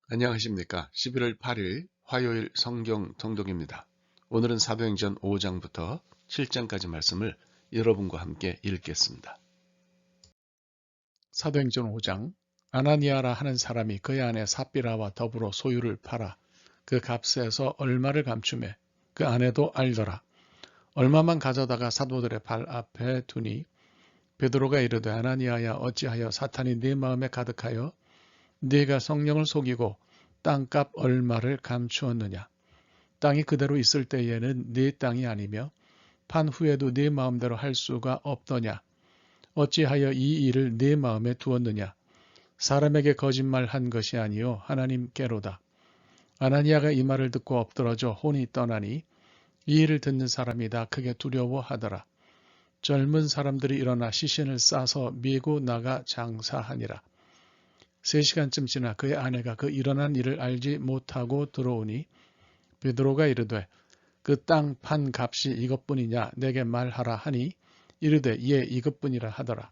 안녕하십니까. 11월 8일 화요일 성경 통독입니다. 오늘은 사도행전 5장부터 7장까지 말씀을 여러분과 함께 읽겠습니다. 사도행전 5장. 아나니아라 하는 사람이 그의 아내 삽비라와 더불어 소유를 팔아 그 값에서 얼마를 감추매 그 아내도 알더라. 얼마만 가져다가 사도들의 발 앞에 두니 베드로가 이르되 아나니아야, 어찌하여 사탄이 네 마음에 가득하여 네가 성령을 속이고 땅값 얼마를 감추었느냐. 땅이 그대로 있을 때에는 네 땅이 아니며 판 후에도 네 마음대로 할 수가 없더냐. 어찌하여 이 일을 네 마음에 두었느냐. 사람에게 거짓말한 것이 아니요 하나님께로다. 아나니아가 이 말을 듣고 엎드러져 혼이 떠나니 이 일을 듣는 사람이 다 크게 두려워하더라. 젊은 사람들이 일어나 시신을 싸서 밀고 나가 장사하니라. 3시간쯤 지나 그의 아내가 그 일어난 일을 알지 못하고 들어오니 베드로가 이르되 그 땅 판 값이 이것뿐이냐 내게 말하라 하니 이르되 예 이것뿐이라 하더라.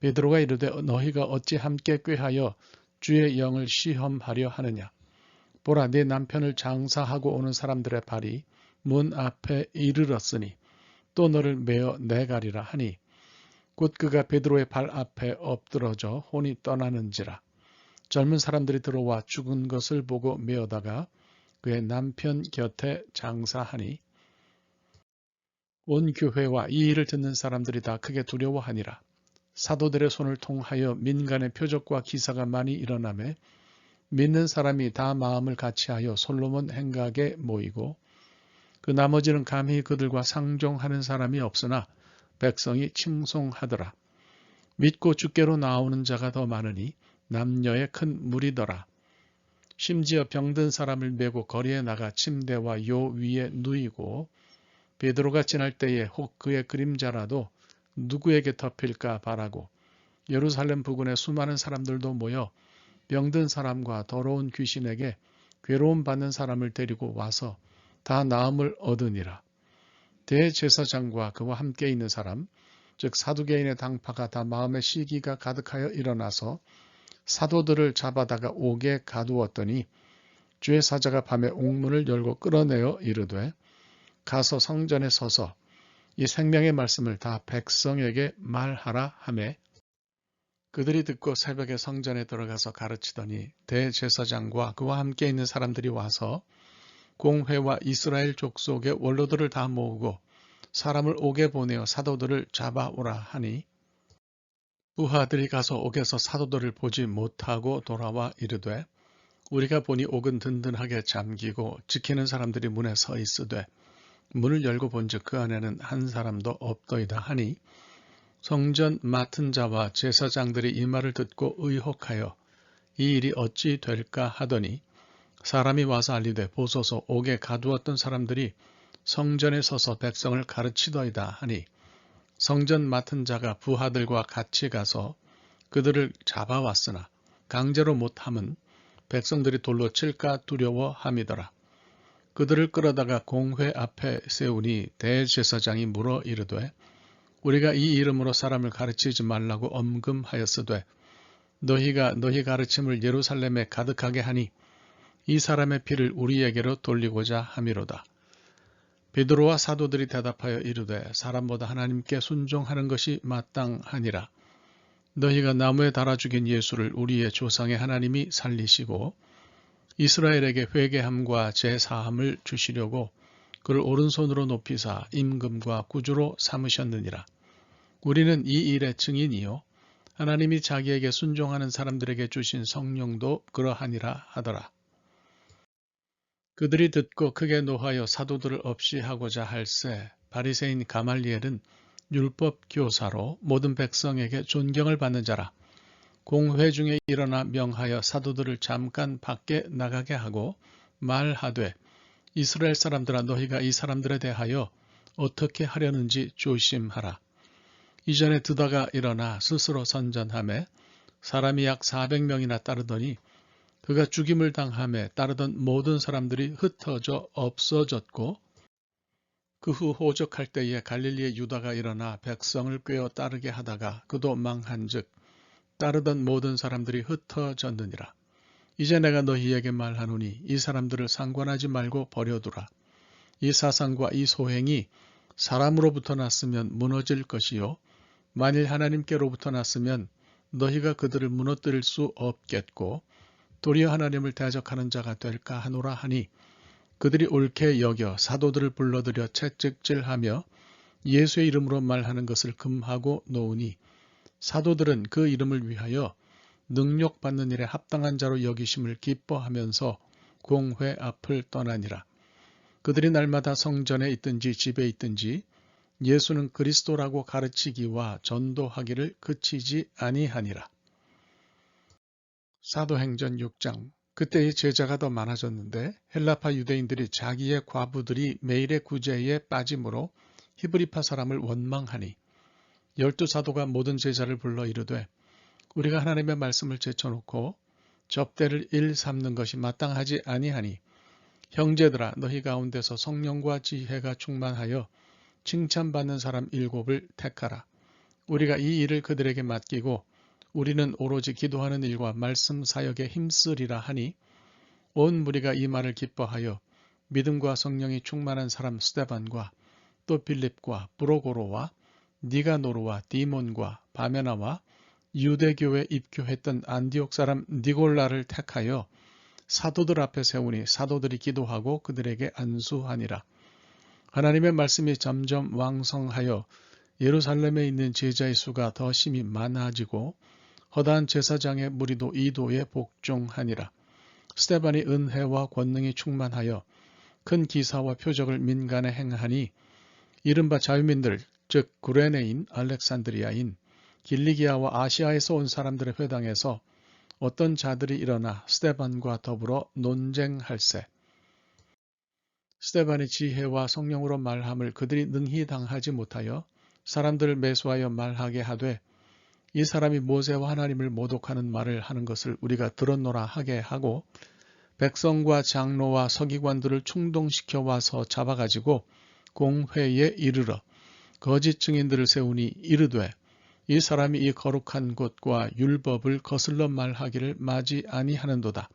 베드로가 이르되 너희가 어찌 함께 꾀하여 주의 영을 시험하려 하느냐. 보라, 네 남편을 장사하고 오는 사람들의 발이 문 앞에 이르렀으니 또 너를 메어 내가리라 하니 곧 그가 베드로의 발 앞에 엎드러져 혼이 떠나는지라. 젊은 사람들이 들어와 죽은 것을 보고 메어다가 그의 남편 곁에 장사하니 온 교회와 이 일을 듣는 사람들이 다 크게 두려워하니라. 사도들의 손을 통하여 민간의 표적과 기사가 많이 일어나매 믿는 사람이 다 마음을 같이하여 솔로몬 행각에 모이고 그 나머지는 감히 그들과 상종하는 사람이 없으나 백성이 칭송하더라. 믿고 주께로 나오는 자가 더 많으니 남녀의 큰 무리더라. 심지어 병든 사람을 메고 거리에 나가 침대와 요 위에 누이고 베드로가 지날 때에 혹 그의 그림자라도 누구에게 덮일까 바라고 예루살렘 부근에 수많은 사람들도 모여 병든 사람과 더러운 귀신에게 괴로움 받는 사람을 데리고 와서 다 나음을 얻으니라. 대제사장과 그와 함께 있는 사람, 즉 사두개인의 당파가 다 마음의 시기가 가득하여 일어나서 사도들을 잡아다가 옥에 가두었더니 주의 사자가 밤에 옥문을 열고 끌어내어 이르되 가서 성전에 서서 이 생명의 말씀을 다 백성에게 말하라 하매 그들이 듣고 새벽에 성전에 들어가서 가르치더니 대제사장과 그와 함께 있는 사람들이 와서 공회와 이스라엘 족속의 원로들을 다 모으고 사람을 옥에 보내어 사도들을 잡아오라 하니 부하들이 가서 옥에서 사도들을 보지 못하고 돌아와 이르되 우리가 보니 옥은 든든하게 잠기고 지키는 사람들이 문에 서 있으되 문을 열고 본즉 그 안에는 한 사람도 없더이다 하니 성전 맡은 자와 제사장들이 이 말을 듣고 의혹하여 이 일이 어찌 될까 하더니 사람이 와서 알리되 보소서 옥에 가두었던 사람들이 성전에 서서 백성을 가르치더이다 하니 성전 맡은 자가 부하들과 같이 가서 그들을 잡아왔으나 강제로 못함은 백성들이 돌로 칠까 두려워함이더라. 그들을 끌어다가 공회 앞에 세우니 대제사장이 물어 이르되 우리가 이 이름으로 사람을 가르치지 말라고 엄금하였으되 너희가 너희 가르침을 예루살렘에 가득하게 하니 이 사람의 피를 우리에게로 돌리고자 함이로다. 베드로와 사도들이 대답하여 이르되 사람보다 하나님께 순종하는 것이 마땅하니라. 너희가 나무에 달아 죽인 예수를 우리의 조상의 하나님이 살리시고 이스라엘에게 회개함과 제사함을 주시려고 그를 오른손으로 높이사 임금과 구주로 삼으셨느니라. 우리는 이 일의 증인이요 하나님이 자기에게 순종하는 사람들에게 주신 성령도 그러하니라 하더라. 그들이 듣고 크게 노하여 사도들을 없이 하고자 할세 바리새인 가말리엘은 율법 교사로 모든 백성에게 존경을 받는 자라. 공회 중에 일어나 명하여 사도들을 잠깐 밖에 나가게 하고 말하되 이스라엘 사람들아 너희가 이 사람들에 대하여 어떻게 하려는지 조심하라. 이전에 드다가 일어나 스스로 선전하매 사람이 약 400명이나 따르더니 그가 죽임을 당함에 따르던 모든 사람들이 흩어져 없어졌고 그 후 호적할 때에 갈릴리의 유다가 일어나 백성을 꿰어 따르게 하다가 그도 망한즉 따르던 모든 사람들이 흩어졌느니라. 이제 내가 너희에게 말하노니 이 사람들을 상관하지 말고 버려두라. 이 사상과 이 소행이 사람으로부터 났으면 무너질 것이요 만일 하나님께로부터 났으면 너희가 그들을 무너뜨릴 수 없겠고 도리어 하나님을 대적하는 자가 될까 하노라 하니 그들이 옳게 여겨 사도들을 불러들여 채찍질하며 예수의 이름으로 말하는 것을 금하고 놓으니 사도들은 그 이름을 위하여 능욕받는 일에 합당한 자로 여기심을 기뻐하면서 공회 앞을 떠나니라. 그들이 날마다 성전에 있든지 집에 있든지 예수는 그리스도라고 가르치기와 전도하기를 그치지 아니하니라. 사도행전 6장. 그때의 제자가 더 많아졌는데 헬라파 유대인들이 자기의 과부들이 매일의 구제에 빠짐으로 히브리파 사람을 원망하니 12사도가 모든 제자를 불러 이르되 우리가 하나님의 말씀을 제쳐놓고 접대를 일 삼는 것이 마땅하지 아니하니 형제들아 너희 가운데서 성령과 지혜가 충만하여 칭찬받는 사람 7을 택하라. 우리가 이 일을 그들에게 맡기고 우리는 오로지 기도하는 일과 말씀 사역에 힘쓰리라 하니 온 무리가 이 말을 기뻐하여 믿음과 성령이 충만한 사람 스데반과 또 빌립과 브로고로와 니가노르와 디몬과 바메나와 유대교에 입교했던 안디옥 사람 니골라를 택하여 사도들 앞에 세우니 사도들이 기도하고 그들에게 안수하니라. 하나님의 말씀이 점점 왕성하여 예루살렘에 있는 제자의 수가 더 심히 많아지고 허다한 제사장의 무리도 이도에 복종하니라. 스데반이 은혜와 권능이 충만하여 큰 기사와 표적을 민간에 행하니 이른바 자유민들 즉 구레네인, 알렉산드리아인, 길리기아와 아시아에서 온 사람들의 회당에서 어떤 자들이 일어나 스데반과 더불어 논쟁할세. 스데반이 지혜와 성령으로 말함을 그들이 능히 당하지 못하여 사람들을 매수하여 말하게 하되 이 사람이 모세와 하나님을 모독하는 말을 하는 것을 우리가 들었노라 하게 하고 백성과 장로와 서기관들을 충동시켜 와서 잡아가지고 공회에 이르러 거짓 증인들을 세우니 이르되 이 사람이 이 거룩한 곳과 율법을 거슬러 말하기를 마지 아니하는도다.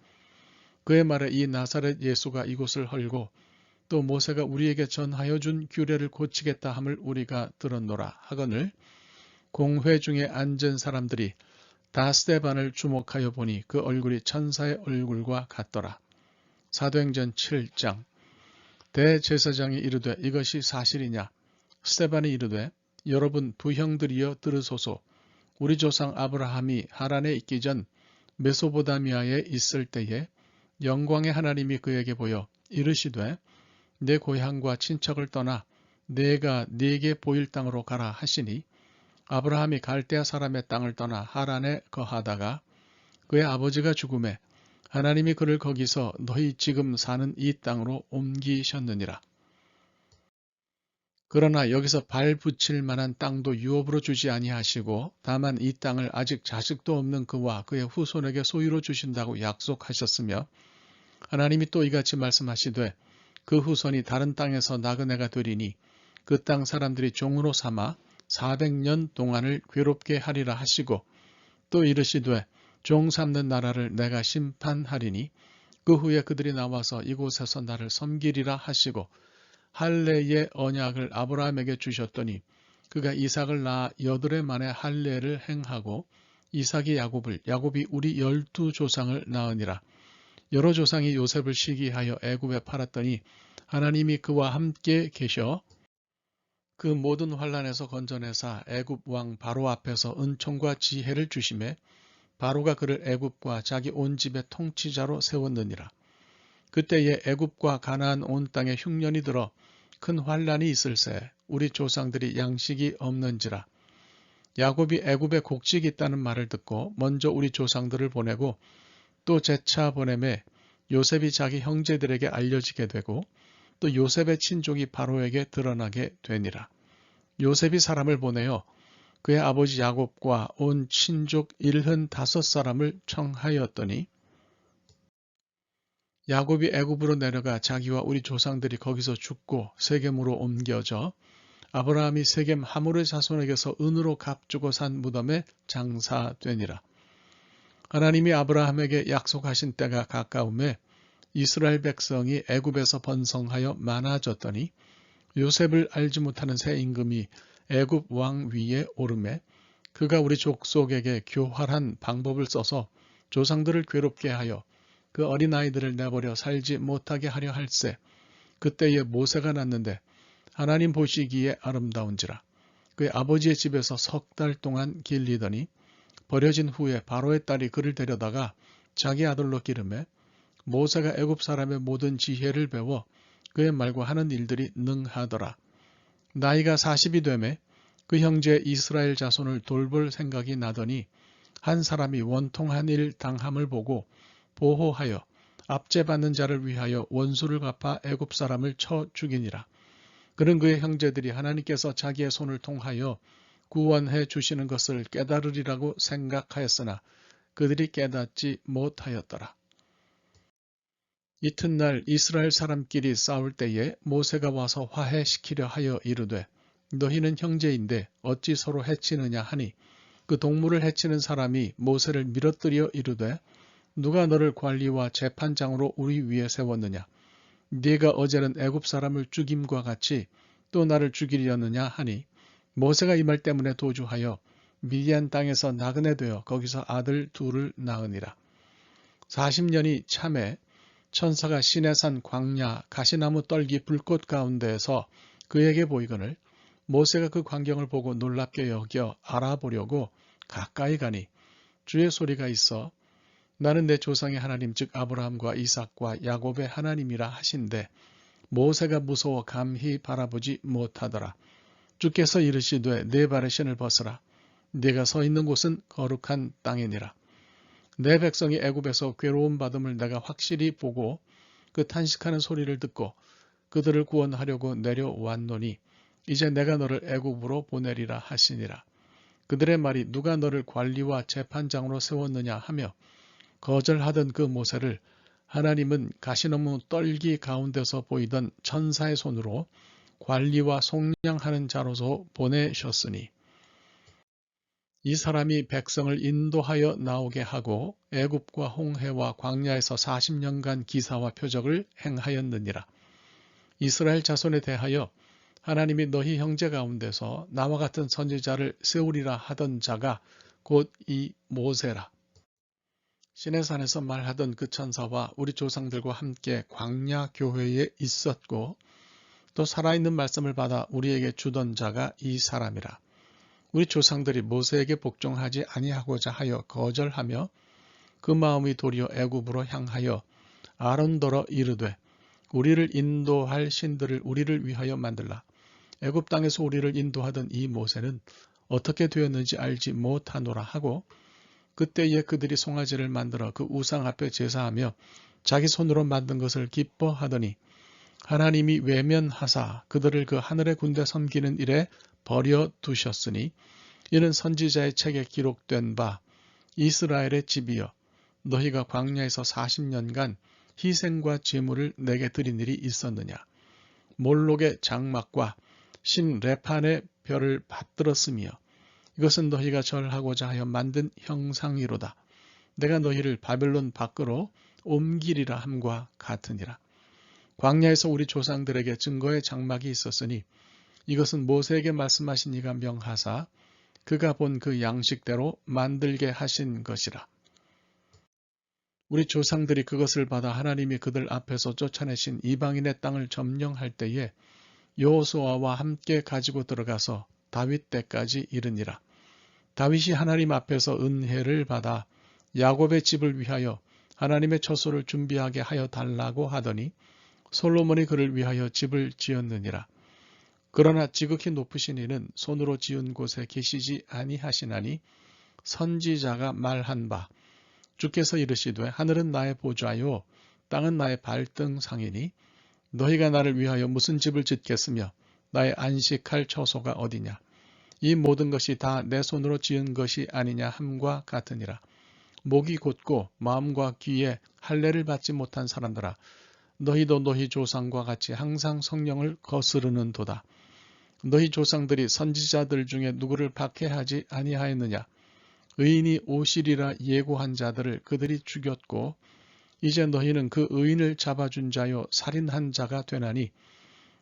그의 말에 이 나사렛 예수가 이곳을 헐고 또 모세가 우리에게 전하여 준 규례를 고치겠다 함을 우리가 들었노라 하거늘 공회 중에 앉은 사람들이 다 스데반을 주목하여 보니 그 얼굴이 천사의 얼굴과 같더라. 사도행전 7장. 대제사장이 이르되 이것이 사실이냐? 스데반이 이르되 여러분 부형들이여 들으소서. 우리 조상 아브라함이 하란에 있기 전 메소보다미아에 있을 때에 영광의 하나님이 그에게 보여 이르시되 내 고향과 친척을 떠나 내가 네게 보일 땅으로 가라 하시니 아브라함이 갈대아 사람의 땅을 떠나 하란에 거하다가 그의 아버지가 죽음에 하나님이 그를 거기서 너희 지금 사는 이 땅으로 옮기셨느니라. 그러나 여기서 발 붙일 만한 땅도 유업으로 주지 아니하시고 다만 이 땅을 아직 자식도 없는 그와 그의 후손에게 소유로 주신다고 약속하셨으며 하나님이 또 이같이 말씀하시되 그 후손이 다른 땅에서 나그네가 되리니 그 땅 사람들이 종으로 삼아 400년 동안을 괴롭게 하리라 하시고 또 이르시되 종 삼는 나라를 내가 심판하리니 그 후에 그들이 나와서 이곳에서 나를 섬기리라 하시고 할례의 언약을 아브라함에게 주셨더니 그가 이삭을 낳아 8해 만에 할례를 행하고 이삭이 야곱을 야곱이 우리 12조상을 낳으니라. 여러 조상이 요셉을 시기하여 애굽에 팔았더니 하나님이 그와 함께 계셔 그 모든 환난에서 건져내사 애굽 왕 바로 앞에서 은총과 지혜를 주심에 바로가 그를 애굽과 자기 온 집의 통치자로 세웠느니라. 그때에 애굽과 가나안 온 땅에 흉년이 들어 큰 환난이 있을세 우리 조상들이 양식이 없는지라. 야곱이 애굽에 곡식이 있다는 말을 듣고 먼저 우리 조상들을 보내고 또 재차 보내매 요셉이 자기 형제들에게 알려지게 되고 또 요셉의 친족이 바로에게 드러나게 되니라. 요셉이 사람을 보내어 그의 아버지 야곱과 온 친족 75사람을 청하였더니 야곱이 애굽으로 내려가 자기와 우리 조상들이 거기서 죽고 세겜으로 옮겨져 아브라함이 세겜 하물의 자손에게서 은으로 값주고 산 무덤에 장사되니라. 하나님이 아브라함에게 약속하신 때가 가까움에 이스라엘 백성이 애굽에서 번성하여 많아졌더니 요셉을 알지 못하는 새 임금이 애굽 왕 위에 오르매 그가 우리 족속에게 교활한 방법을 써서 조상들을 괴롭게 하여 그 어린아이들을 내버려 살지 못하게 하려 할세. 그때에 모세가 났는데 하나님 보시기에 아름다운지라. 그의 아버지의 집에서 석 달 동안 길리더니 버려진 후에 바로의 딸이 그를 데려다가 자기 아들로 기르매 모세가 애굽 사람의 모든 지혜를 배워 그의 말과 하는 일들이 능하더라. 나이가 40이 되매 그 형제 이스라엘 자손을 돌볼 생각이 나더니 한 사람이 원통한 일 당함을 보고 보호하여 압제받는 자를 위하여 원수를 갚아 애굽 사람을 쳐 죽이니라. 그는 그의 형제들이 하나님께서 자기의 손을 통하여 구원해 주시는 것을 깨달으리라고 생각하였으나 그들이 깨닫지 못하였더라. 이튿날 이스라엘 사람끼리 싸울 때에 모세가 와서 화해시키려 하여 이르되 너희는 형제인데 어찌 서로 해치느냐 하니 그 동물을 해치는 사람이 모세를 밀어뜨려 이르되 누가 너를 관리와 재판장으로 우리 위에 세웠느냐 네가 어제는 애굽 사람을 죽임과 같이 또 나를 죽이려느냐 하니 모세가 이 말 때문에 도주하여 미디안 땅에서 나그네 되어 거기서 아들 둘을 낳으니라. 40년이 참에 천사가 시내산 광야 가시나무 떨기 불꽃 가운데에서 그에게 보이거늘 모세가 그 광경을 보고 놀랍게 여겨 알아보려고 가까이 가니 주의 소리가 있어 나는 내 조상의 하나님 즉 아브라함과 이삭과 야곱의 하나님이라 하신대 모세가 무서워 감히 바라보지 못하더라. 주께서 이르시되 내 발의 신을 벗으라. 네가 서 있는 곳은 거룩한 땅이니라. 내 백성이 애굽에서 괴로움 받음을 내가 확실히 보고 그 탄식하는 소리를 듣고 그들을 구원하려고 내려왔노니 이제 내가 너를 애굽으로 보내리라 하시니라. 그들의 말이 누가 너를 관리와 재판장으로 세웠느냐 하며 거절하던 그 모세를 하나님은 가시나무 떨기 가운데서 보이던 천사의 손으로 관리와 속량하는 자로서 보내셨으니 이 사람이 백성을 인도하여 나오게 하고 애굽과 홍해와 광야에서 40년간 기사와 표적을 행하였느니라. 이스라엘 자손에 대하여 하나님이 너희 형제 가운데서 나와 같은 선지자를 세우리라 하던 자가 곧 이 모세라. 시내산에서 말하던 그 천사와 우리 조상들과 함께 광야 교회에 있었고 또 살아있는 말씀을 받아 우리에게 주던 자가 이 사람이라. 우리 조상들이 모세에게 복종하지 아니하고자 하여 거절하며 그 마음이 도리어 애굽으로 향하여 아론더러 이르되 우리를 인도할 신들을 우리를 위하여 만들라. 애굽 땅에서 우리를 인도하던 이 모세는 어떻게 되었는지 알지 못하노라 하고 그때에 그들이 송아지를 만들어 그 우상 앞에 제사하며 자기 손으로 만든 것을 기뻐하더니 하나님이 외면하사 그들을 그 하늘의 군대 섬기는 일에 버려두셨으니 이는 선지자의 책에 기록된 바 이스라엘의 집이여 너희가 광야에서 40년간 희생과 제물을 내게 드린 일이 있었느냐. 몰록의 장막과 신 레판의 별을 받들었으며 이것은 너희가 절하고자 하여 만든 형상이로다. 내가 너희를 바벨론 밖으로 옮기리라 함과 같으니라. 광야에서 우리 조상들에게 증거의 장막이 있었으니 이것은 모세에게 말씀하신 이가 명하사 그가 본 그 양식대로 만들게 하신 것이라. 우리 조상들이 그것을 받아 하나님이 그들 앞에서 쫓아내신 이방인의 땅을 점령할 때에 여호수아와 함께 가지고 들어가서 다윗 때까지 이르니라. 다윗이 하나님 앞에서 은혜를 받아 야곱의 집을 위하여 하나님의 처소를 준비하게 하여 달라고 하더니 솔로몬이 그를 위하여 집을 지었느니라. 그러나 지극히 높으신 이는 손으로 지은 곳에 계시지 아니하시나니 선지자가 말한 바 주께서 이르시되 하늘은 나의 보좌요 땅은 나의 발등상이니 너희가 나를 위하여 무슨 집을 짓겠으며 나의 안식할 처소가 어디냐. 이 모든 것이 다 내 손으로 지은 것이 아니냐 함과 같으니라. 목이 곧고 마음과 귀에 할례를 받지 못한 사람들아 너희도 너희 조상과 같이 항상 성령을 거스르는도다. 너희 조상들이 선지자들 중에 누구를 박해하지 아니하였느냐. 의인이 오시리라 예고한 자들을 그들이 죽였고 이제 너희는 그 의인을 잡아준 자요 살인한 자가 되나니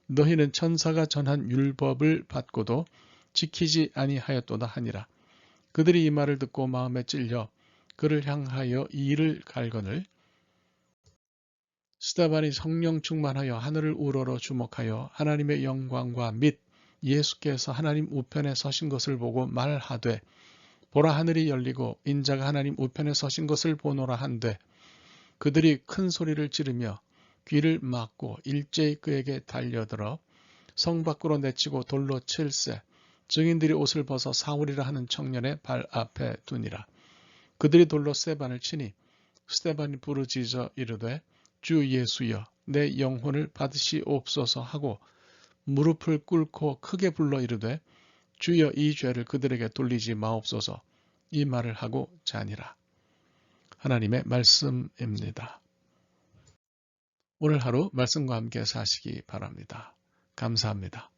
너희는 천사가 전한 율법을 받고도 지키지 아니하였도다 하니라. 그들이 이 말을 듣고 마음에 찔려 그를 향하여 이를 갈거늘 스데반이 성령 충만하여 하늘을 우러러 주목하여 하나님의 영광과 및 예수께서 하나님 우편에 서신 것을 보고 말하되 보라 하늘이 열리고 인자가 하나님 우편에 서신 것을 보노라 한데 그들이 큰 소리를 지르며 귀를 막고 일제히 그에게 달려들어 성 밖으로 내치고 돌로 칠세 증인들이 옷을 벗어 사울이라 하는 청년의 발 앞에 두니라. 그들이 돌로 스데반을 치니 스데반이 부르짖어 이르되 주 예수여 내 영혼을 받으시옵소서 하고 무릎을 꿇고 크게 불러 이르되 주여 이 죄를 그들에게 돌리지 마옵소서 이 말을 하고 자니라. 하나님의 말씀입니다. 오늘 하루 말씀과 함께 사시기 바랍니다. 감사합니다.